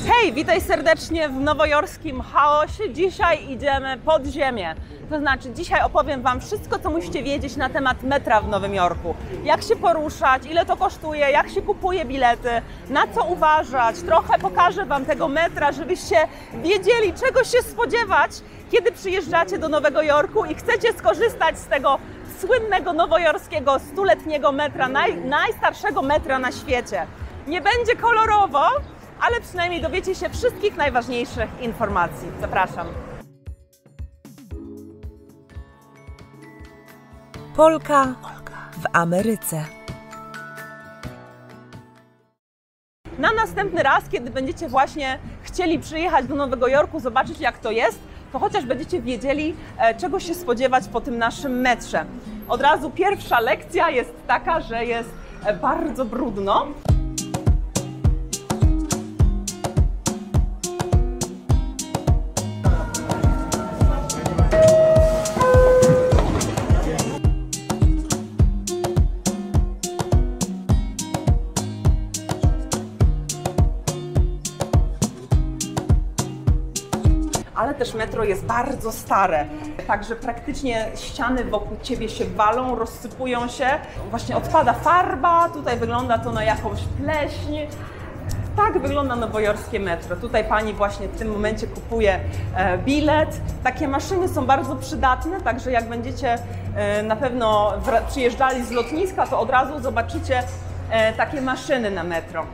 Hej, witaj serdecznie w nowojorskim chaosie. Dzisiaj idziemy pod ziemię. To znaczy, dzisiaj opowiem Wam wszystko, co musicie wiedzieć na temat metra w Nowym Jorku. Jak się poruszać, ile to kosztuje, jak się kupuje bilety, na co uważać. Trochę pokażę Wam tego metra, żebyście wiedzieli, czego się spodziewać, kiedy przyjeżdżacie do Nowego Jorku i chcecie skorzystać z tego słynnego nowojorskiego stuletniego metra, najstarszego metra na świecie. Nie będzie kolorowo, ale przynajmniej dowiecie się wszystkich najważniejszych informacji. Zapraszam. Polka w Ameryce. Na następny raz, kiedy będziecie właśnie chcieli przyjechać do Nowego Jorku, zobaczyć jak to jest, to chociaż będziecie wiedzieli, czego się spodziewać po tym naszym metrze. Od razu pierwsza lekcja jest taka, że jest bardzo brudno. Ale też metro jest bardzo stare, także praktycznie ściany wokół Ciebie się walą, rozsypują się. Właśnie odpada farba, tutaj wygląda to na jakąś pleśń. Tak wygląda nowojorskie metro. Tutaj Pani właśnie w tym momencie kupuje bilet. Takie maszyny są bardzo przydatne, także jak będziecie na pewno przyjeżdżali z lotniska, to od razu zobaczycie takie maszyny na metro.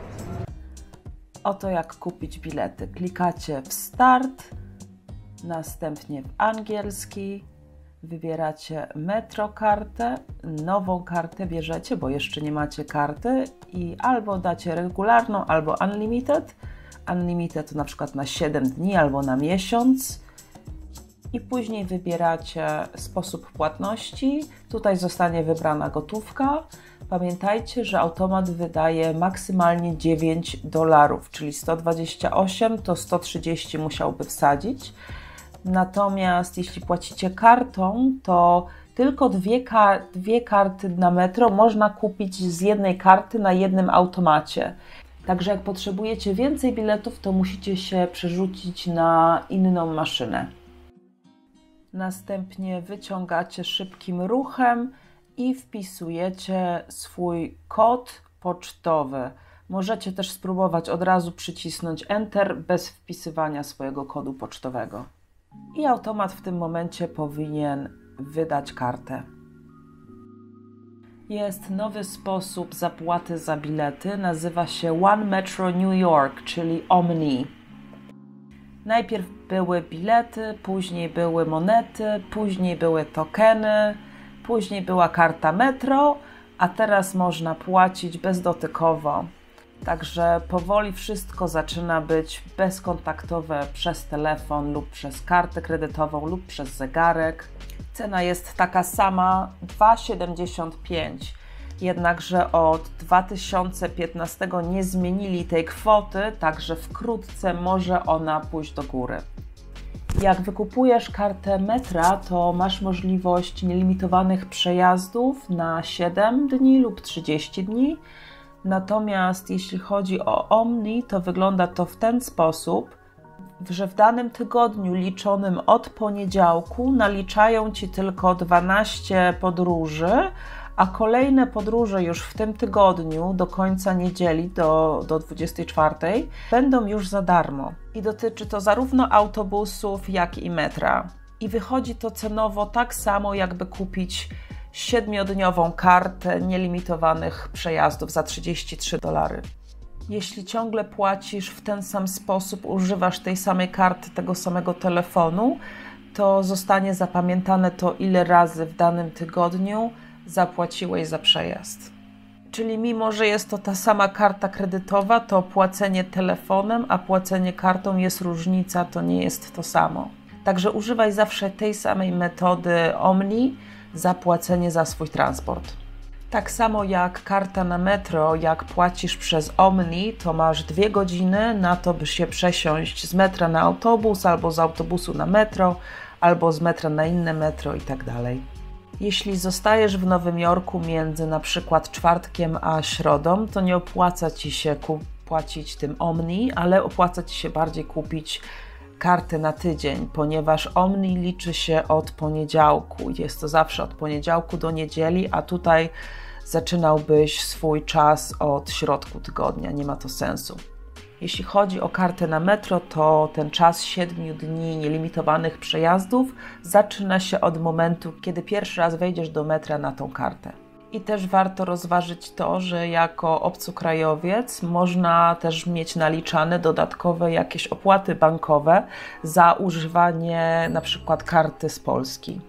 Oto jak kupić bilety. Klikacie w start. Następnie w angielski, wybieracie metrokartę, nową kartę bierzecie, bo jeszcze nie macie karty i albo dacie regularną, albo unlimited. Unlimited to na przykład na 7 dni albo na miesiąc. I później wybieracie sposób płatności. Tutaj zostanie wybrana gotówka. Pamiętajcie, że automat wydaje maksymalnie $9, czyli 128 to 130 musiałby wsadzić. Natomiast jeśli płacicie kartą, to tylko dwie karty na metro można kupić z jednej karty na jednym automacie. Także jak potrzebujecie więcej biletów, to musicie się przerzucić na inną maszynę. Następnie wyciągacie szybkim ruchem i wpisujecie swój kod pocztowy. Możecie też spróbować od razu przycisnąć Enter bez wpisywania swojego kodu pocztowego. I automat w tym momencie powinien wydać kartę. Jest nowy sposób zapłaty za bilety, nazywa się One Metro New York, czyli Omni. Najpierw były bilety, później były monety, później były tokeny, później była karta metro, a teraz można płacić bezdotykowo. Także powoli wszystko zaczyna być bezkontaktowe przez telefon lub przez kartę kredytową lub przez zegarek. Cena jest taka sama, $2,75. Jednakże od 2015 nie zmienili tej kwoty, także wkrótce może ona pójść do góry. Jak wykupujesz kartę metra, to masz możliwość nielimitowanych przejazdów na 7 dni lub 30 dni. Natomiast jeśli chodzi o Omni, to wygląda to w ten sposób, że w danym tygodniu liczonym od poniedziałku naliczają Ci tylko 12 podróży, a kolejne podróże już w tym tygodniu do końca niedzieli, do 24, będą już za darmo. I dotyczy to zarówno autobusów, jak i metra. I wychodzi to cenowo tak samo, jakby kupić 7-dniową kartę nielimitowanych przejazdów za $33. Jeśli ciągle płacisz w ten sam sposób, używasz tej samej karty, tego samego telefonu, to zostanie zapamiętane to, ile razy w danym tygodniu zapłaciłeś za przejazd. Czyli mimo, że jest to ta sama karta kredytowa, to płacenie telefonem, a płacenie kartą jest różnica, to nie jest to samo. Także używaj zawsze tej samej metody Omni za płacenie za swój transport. Tak samo jak karta na metro, jak płacisz przez Omni, to masz 2 godziny na to, by się przesiąść z metra na autobus, albo z autobusu na metro, albo z metra na inne metro i tak dalej. Jeśli zostajesz w Nowym Jorku między na przykład czwartkiem a środą, to nie opłaca Ci się płacić tym Omni, ale opłaca Ci się bardziej kupić kartę na tydzień, ponieważ Omni liczy się od poniedziałku. Jest to zawsze od poniedziałku do niedzieli, a tutaj zaczynałbyś swój czas od środku tygodnia. Nie ma to sensu. Jeśli chodzi o kartę na metro, to ten czas 7 dni nielimitowanych przejazdów zaczyna się od momentu, kiedy pierwszy raz wejdziesz do metra na tą kartę. I też warto rozważyć to, że jako obcokrajowiec można też mieć naliczane dodatkowe jakieś opłaty bankowe za używanie na przykład karty z Polski.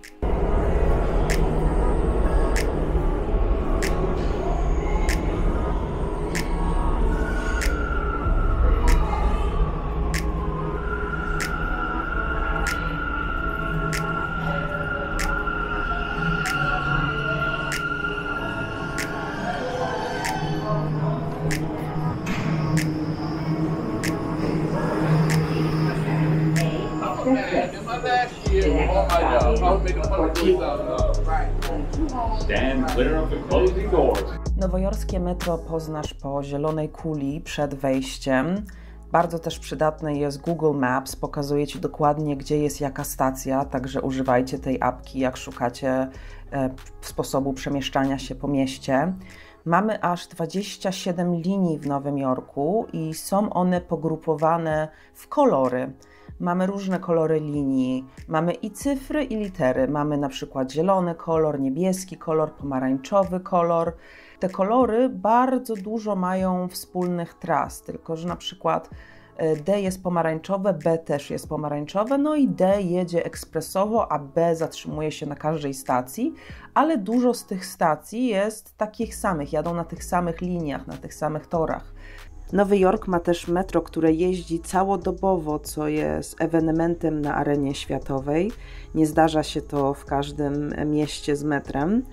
Nowojorskie metro poznasz po zielonej kuli przed wejściem. Bardzo też przydatne jest Google Maps, pokazuje Ci dokładnie, gdzie jest jaka stacja, także używajcie tej apki, jak szukacie sposobu przemieszczania się po mieście. Mamy aż 27 linii w Nowym Jorku i są one pogrupowane w kolory. Mamy różne kolory linii, mamy i cyfry, i litery. Mamy na przykład zielony kolor, niebieski kolor, pomarańczowy kolor. Te kolory bardzo dużo mają wspólnych tras, tylko że na przykład D jest pomarańczowe, B też jest pomarańczowe, no i D jedzie ekspresowo, a B zatrzymuje się na każdej stacji, ale dużo z tych stacji jest takich samych, jadą na tych samych liniach, na tych samych torach. Nowy Jork ma też metro, które jeździ całodobowo, co jest ewenementem na arenie światowej. Nie zdarza się to w każdym mieście z metrem.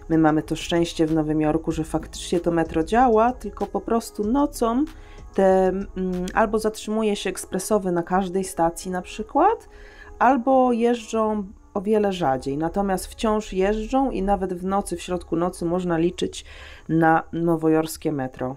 My mamy to szczęście w Nowym Jorku, że faktycznie to metro działa, tylko po prostu nocą albo zatrzymuje się ekspresowy na każdej stacji na przykład, albo jeżdżą o wiele rzadziej. Natomiast wciąż jeżdżą i nawet w nocy, w środku nocy można liczyć na nowojorskie metro.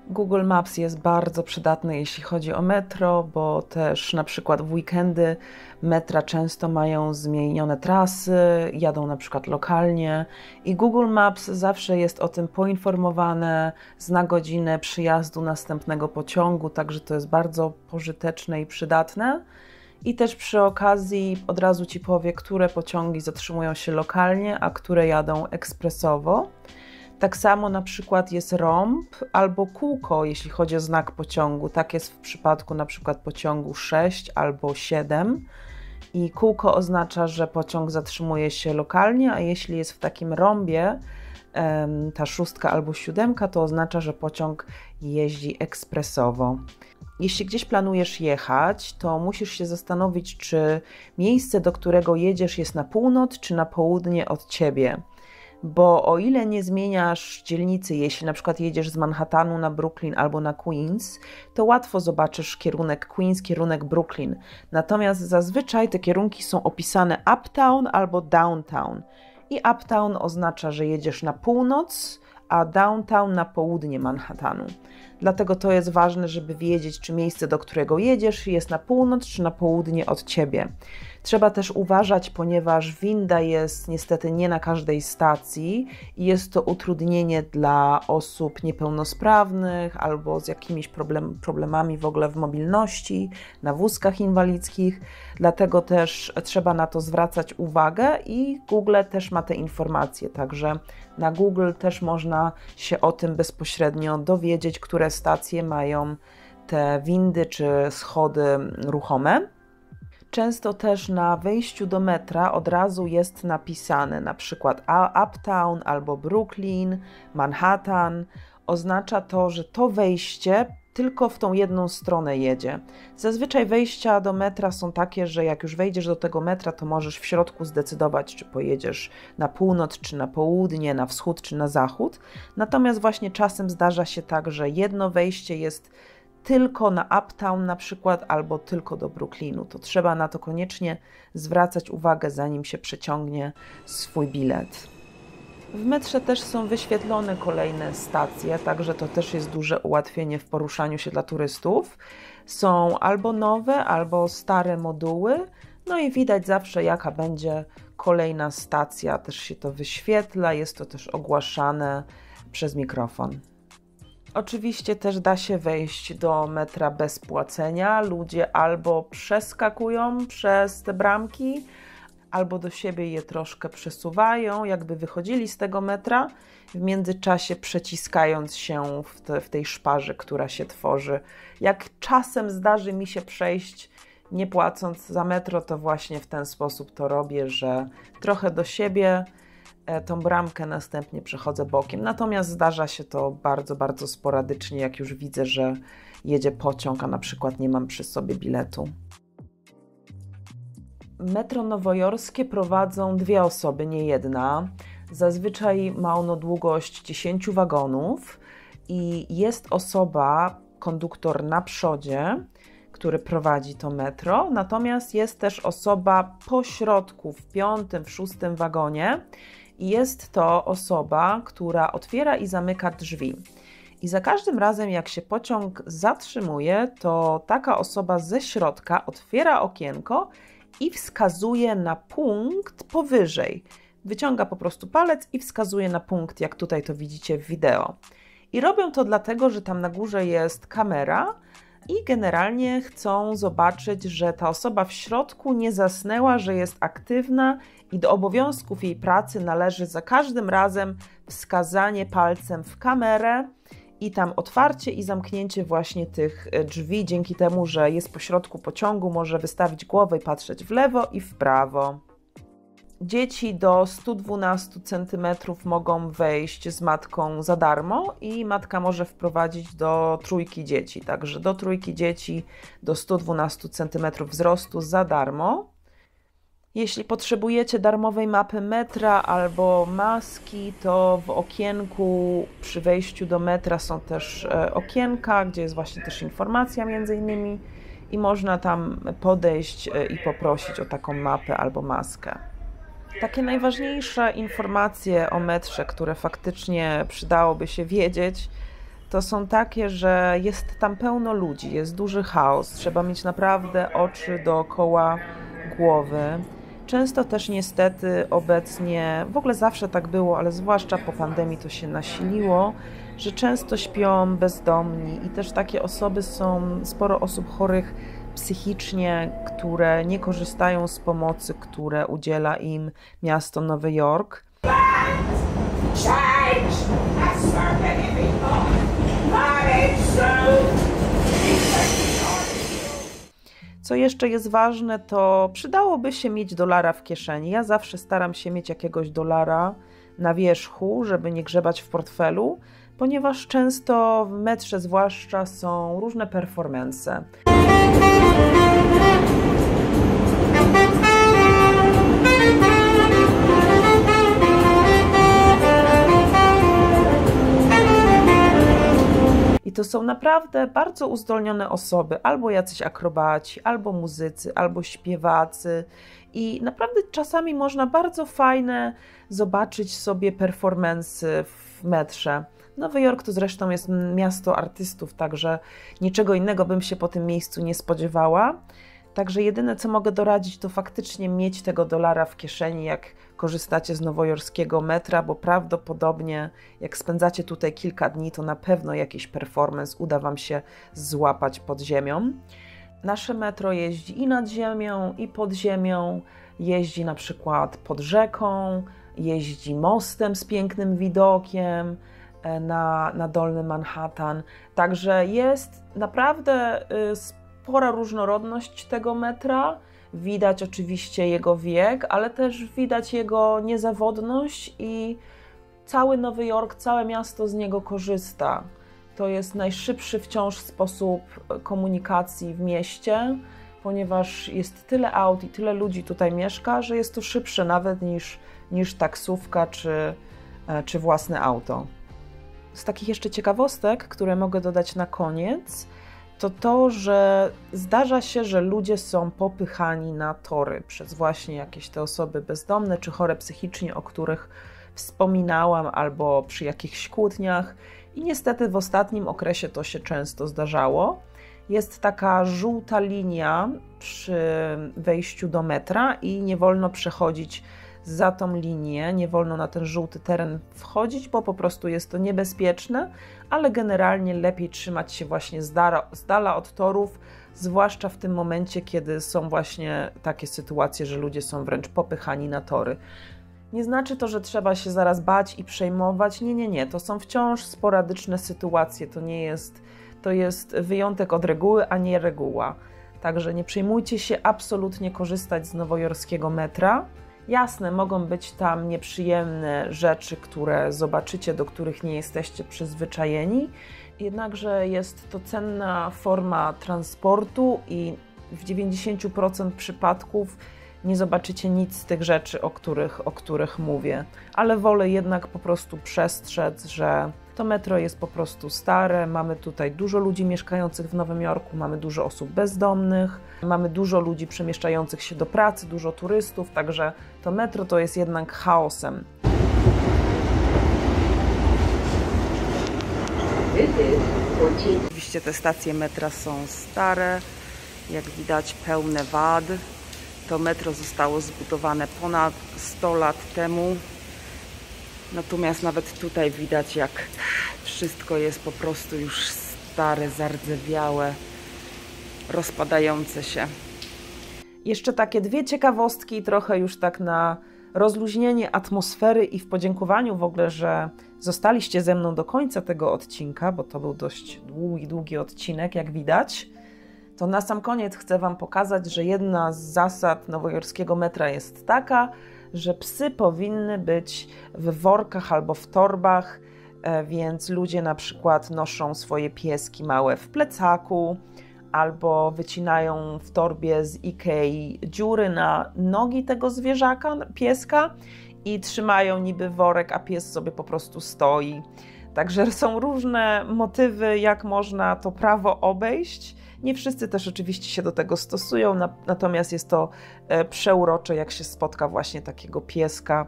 Google Maps jest bardzo przydatny, jeśli chodzi o metro, bo też na przykład w weekendy metra często mają zmienione trasy, jadą na przykład lokalnie i Google Maps zawsze jest o tym poinformowane, zna godzinę przyjazdu następnego pociągu, także to jest bardzo pożyteczne i przydatne. I też przy okazji od razu Ci powie, które pociągi zatrzymują się lokalnie, a które jadą ekspresowo. Tak samo na przykład jest rąb albo kółko, jeśli chodzi o znak pociągu. Tak jest w przypadku na przykład pociągu 6 albo 7. I kółko oznacza, że pociąg zatrzymuje się lokalnie, a jeśli jest w takim rąbie, ta 6 albo 7, to oznacza, że pociąg jeździ ekspresowo. Jeśli gdzieś planujesz jechać, to musisz się zastanowić, czy miejsce, do którego jedziesz, jest na północ czy na południe od Ciebie. Bo o ile nie zmieniasz dzielnicy, jeśli na przykład jedziesz z Manhattanu na Brooklyn albo na Queens, to łatwo zobaczysz kierunek Queens, kierunek Brooklyn. Natomiast zazwyczaj te kierunki są opisane uptown albo downtown. I uptown oznacza, że jedziesz na północ, a downtown na południe Manhattanu. Dlatego to jest ważne, żeby wiedzieć, czy miejsce, do którego jedziesz, jest na północ czy na południe od Ciebie. Trzeba też uważać, ponieważ winda jest niestety nie na każdej stacji i jest to utrudnienie dla osób niepełnosprawnych albo z jakimiś problemami w ogóle w mobilności, na wózkach inwalidzkich. Dlatego też trzeba na to zwracać uwagę i Google też ma te informacje, także na Google też można się o tym bezpośrednio dowiedzieć, które stacje mają te windy czy schody ruchome. Często też na wejściu do metra od razu jest napisane na przykład Uptown albo Brooklyn, Manhattan. Oznacza to, że to wejście tylko w tą jedną stronę jedzie. Zazwyczaj wejścia do metra są takie, że jak już wejdziesz do tego metra, to możesz w środku zdecydować, czy pojedziesz na północ, czy na południe, na wschód, czy na zachód. Natomiast właśnie czasem zdarza się tak, że jedno wejście jest tylko na Uptown na przykład, albo tylko do Brooklynu. To trzeba na to koniecznie zwracać uwagę, zanim się przeciągnie swój bilet. W metrze też są wyświetlone kolejne stacje, także to też jest duże ułatwienie w poruszaniu się dla turystów. Są albo nowe, albo stare moduły, no i widać zawsze, jaka będzie kolejna stacja, też się to wyświetla, jest to też ogłaszane przez mikrofon. Oczywiście też da się wejść do metra bez płacenia. Ludzie albo przeskakują przez te bramki, albo do siebie je troszkę przesuwają, jakby wychodzili z tego metra, w międzyczasie przeciskając się w tej szparze, która się tworzy. Jak czasem zdarzy mi się przejść nie płacąc za metro, to właśnie w ten sposób to robię, że trochę do siebie tą bramkę, następnie przechodzę bokiem. Natomiast zdarza się to bardzo, bardzo sporadycznie, jak już widzę, że jedzie pociąg, a na przykład nie mam przy sobie biletu. Metro nowojorskie prowadzą dwie osoby, nie jedna. Zazwyczaj ma ono długość 10 wagonów i jest osoba, konduktor na przodzie, który prowadzi to metro, natomiast jest też osoba po środku, w 5., w 6. wagonie i jest to osoba, która otwiera i zamyka drzwi. I za każdym razem, jak się pociąg zatrzymuje, to taka osoba ze środka otwiera okienko i wskazuje na punkt powyżej. Wyciąga po prostu palec i wskazuje na punkt, jak tutaj to widzicie w wideo. I robią to dlatego, że tam na górze jest kamera i generalnie chcą zobaczyć, że ta osoba w środku nie zasnęła, że jest aktywna i do obowiązków jej pracy należy za każdym razem wskazanie palcem w kamerę i tam otwarcie i zamknięcie właśnie tych drzwi. Dzięki temu, że jest po środku pociągu, może wystawić głowę i patrzeć w lewo i w prawo. Dzieci do 112 cm mogą wejść z matką za darmo i matka może wprowadzić do 3 dzieci. Także do 3 dzieci do 112 cm wzrostu za darmo. Jeśli potrzebujecie darmowej mapy metra albo maski, to w okienku przy wejściu do metra są też okienka, gdzie jest właśnie też informacja między innymi i można tam podejść i poprosić o taką mapę albo maskę. Takie najważniejsze informacje o metrze, które faktycznie przydałoby się wiedzieć, to są takie, że jest tam pełno ludzi, jest duży chaos, trzeba mieć naprawdę oczy dookoła głowy. Często też niestety obecnie, w ogóle zawsze tak było, ale zwłaszcza po pandemii to się nasiliło, że często śpią bezdomni i też takie osoby są, sporo osób chorych psychicznie, które nie korzystają z pomocy, które udziela im miasto Nowy Jork. Co jeszcze jest ważne, to przydałoby się mieć dolara w kieszeni. Ja zawsze staram się mieć jakiegoś dolara na wierzchu, żeby nie grzebać w portfelu, ponieważ często w metrze zwłaszcza są różne performance. I to są naprawdę bardzo uzdolnione osoby, albo jacyś akrobaci, albo muzycy, albo śpiewacy. I naprawdę czasami można bardzo fajne zobaczyć sobie performance w metrze. Nowy Jork to zresztą jest miasto artystów, także niczego innego bym się po tym miejscu nie spodziewała. Także jedyne, co mogę doradzić, to faktycznie mieć tego dolara w kieszeni, jak korzystacie z nowojorskiego metra, bo prawdopodobnie jak spędzacie tutaj kilka dni, to na pewno jakiś performance uda Wam się złapać pod ziemią. Nasze metro jeździ i nad ziemią, i pod ziemią, jeździ na przykład pod rzeką, jeździ mostem z pięknym widokiem na Dolny Manhattan. Także jest naprawdę spora różnorodność tego metra. Widać oczywiście jego wiek, ale też widać jego niezawodność i cały Nowy Jork, całe miasto z niego korzysta. To jest najszybszy wciąż sposób komunikacji w mieście, ponieważ jest tyle aut i tyle ludzi tutaj mieszka, że jest to szybsze nawet niż taksówka czy własne auto. Z takich jeszcze ciekawostek, które mogę dodać na koniec, to, że zdarza się, że ludzie są popychani na tory przez właśnie jakieś te osoby bezdomne czy chore psychicznie, o których wspominałam, albo przy jakichś kłótniach. I niestety w ostatnim okresie to się często zdarzało. Jest taka żółta linia przy wejściu do metra i nie wolno przechodzić za tą linię, nie wolno na ten żółty teren wchodzić, bo po prostu jest to niebezpieczne, ale generalnie lepiej trzymać się właśnie z dala od torów, zwłaszcza w tym momencie, kiedy są właśnie takie sytuacje, że ludzie są wręcz popychani na tory. Nie znaczy to, że trzeba się zaraz bać i przejmować. Nie. To są wciąż sporadyczne sytuacje. To jest wyjątek od reguły, a nie reguła. Także nie przejmujcie się absolutnie korzystać z nowojorskiego metra. Jasne, mogą być tam nieprzyjemne rzeczy, które zobaczycie, do których nie jesteście przyzwyczajeni. Jednakże jest to cenna forma transportu i w 90% przypadków nie zobaczycie nic z tych rzeczy, o których mówię. Ale wolę jednak po prostu przestrzec, że to metro jest po prostu stare, mamy tutaj dużo ludzi mieszkających w Nowym Jorku, mamy dużo osób bezdomnych, mamy dużo ludzi przemieszczających się do pracy, dużo turystów, także to metro to jest jednak chaosem. Oczywiście te stacje metra są stare, jak widać pełne wad. To metro zostało zbudowane ponad 100 lat temu. Natomiast nawet tutaj widać, jak wszystko jest po prostu już stare, zardzewiałe, rozpadające się. Jeszcze takie dwie ciekawostki, trochę już tak na rozluźnienie atmosfery i w podziękowaniu w ogóle, że zostaliście ze mną do końca tego odcinka, bo to był dość długi odcinek, jak widać. To na sam koniec chcę Wam pokazać, że jedna z zasad nowojorskiego metra jest taka, że psy powinny być w workach albo w torbach, więc ludzie na przykład noszą swoje pieski małe w plecaku albo wycinają w torbie z Ikei dziury na nogi tego zwierzaka, pieska i trzymają niby worek, a pies sobie po prostu stoi. Także są różne motywy, jak można to prawo obejść. Nie wszyscy też oczywiście się do tego stosują, natomiast jest to przeurocze, jak się spotka właśnie takiego pieska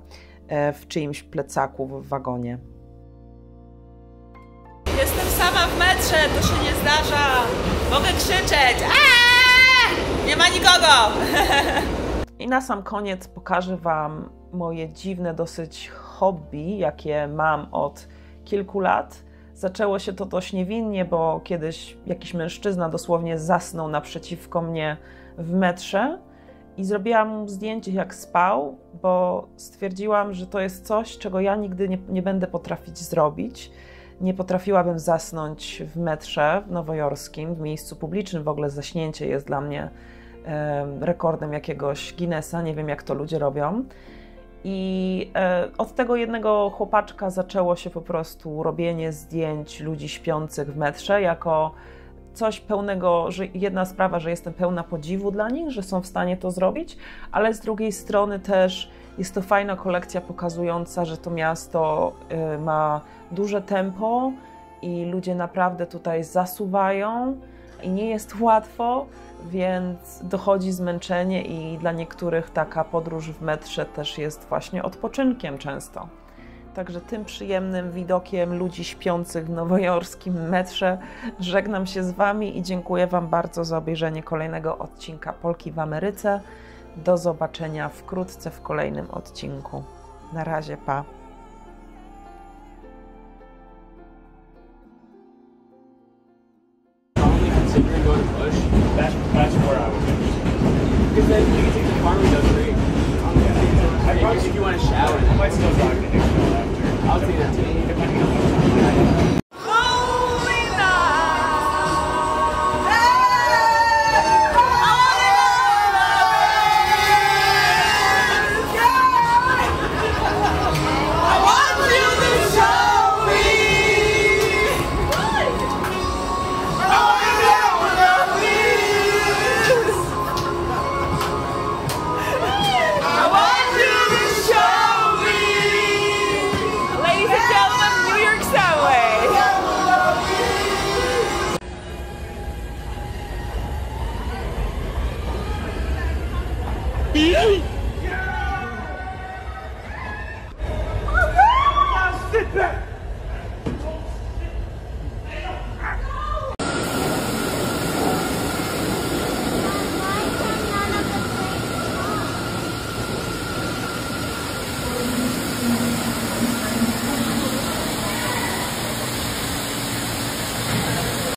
w czyimś plecaku w wagonie. Jestem sama w metrze, to się nie zdarza. Mogę krzyczeć. Aaaa! Nie ma nikogo! I na sam koniec pokażę Wam moje dziwne dosyć hobby, jakie mam od kilku lat. Zaczęło się to dość niewinnie, bo kiedyś jakiś mężczyzna dosłownie zasnął naprzeciwko mnie w metrze i zrobiłam mu zdjęcie, jak spał, bo stwierdziłam, że to jest coś, czego ja nigdy nie będę potrafić zrobić. Nie potrafiłabym zasnąć w metrze nowojorskim, w miejscu publicznym. W ogóle zaśnięcie jest dla mnie rekordem jakiegoś Guinnessa. Nie wiem, jak to ludzie robią. I od tego jednego chłopaczka zaczęło się po prostu robienie zdjęć ludzi śpiących w metrze jako coś pełnego, że jedna sprawa, że jestem pełna podziwu dla nich, że są w stanie to zrobić, ale z drugiej strony też jest to fajna kolekcja pokazująca, że to miasto ma duże tempo i ludzie naprawdę tutaj zasuwają i nie jest łatwo, więc dochodzi zmęczenie i dla niektórych taka podróż w metrze też jest właśnie odpoczynkiem często. Także tym przyjemnym widokiem ludzi śpiących w nowojorskim metrze żegnam się z Wami i dziękuję Wam bardzo za obejrzenie kolejnego odcinka Polki w Ameryce. Do zobaczenia wkrótce w kolejnym odcinku. Na razie, pa! That's where I would go. Because then you can take the car and go straight. I'd probably if you want to shower. I might still talk to him after. I'll take that too. Depending on what time. Subway.